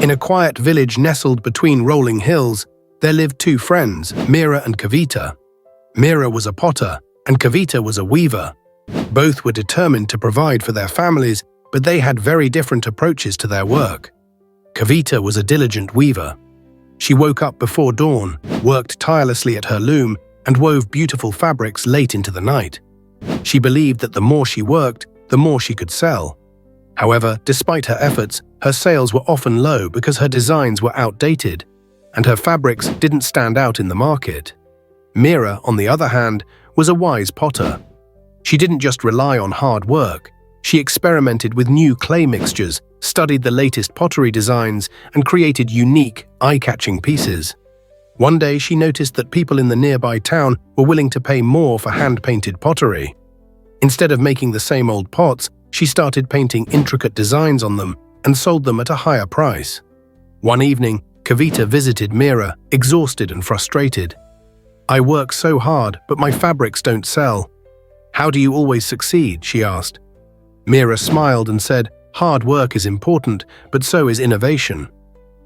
In a quiet village nestled between rolling hills, there lived two friends, Meera and Kavita. Meera was a potter, and Kavita was a weaver. Both were determined to provide for their families, but they had very different approaches to their work. Kavita was a diligent weaver. She woke up before dawn, worked tirelessly at her loom, and wove beautiful fabrics late into the night. She believed that the more she worked, the more she could sell. However, despite her efforts, her sales were often low because her designs were outdated, and her fabrics didn't stand out in the market. Meera, on the other hand, was a wise potter. She didn't just rely on hard work. She experimented with new clay mixtures, studied the latest pottery designs, and created unique, eye-catching pieces. One day she noticed that people in the nearby town were willing to pay more for hand-painted pottery. Instead of making the same old pots, she started painting intricate designs on them and sold them at a higher price. One evening, Kavita visited Meera, exhausted and frustrated. "I work so hard, but my fabrics don't sell. How do you always succeed?" she asked. Meera smiled and said, "Hard work is important, but so is innovation.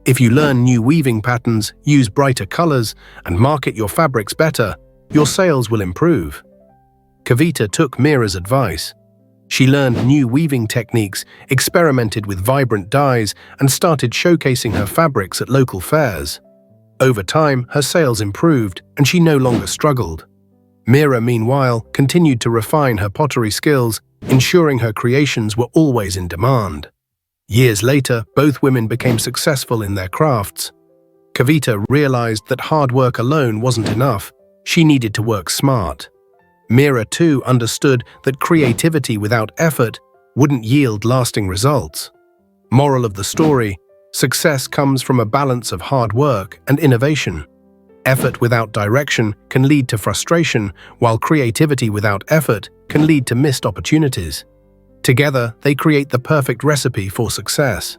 If you learn new weaving patterns, use brighter colors, and market your fabrics better, your sales will improve." Kavita took Meera's advice. She learned new weaving techniques, experimented with vibrant dyes, and started showcasing her fabrics at local fairs. Over time, her sales improved, and she no longer struggled. Meera, meanwhile, continued to refine her pottery skills, ensuring her creations were always in demand. Years later, both women became successful in their crafts. Kavita realized that hard work alone wasn't enough. She needed to work smart. Meera, too, understood that creativity without effort wouldn't yield lasting results. Moral of the story: success comes from a balance of hard work and innovation. Effort without direction can lead to frustration, while creativity without effort can lead to missed opportunities. Together, they create the perfect recipe for success.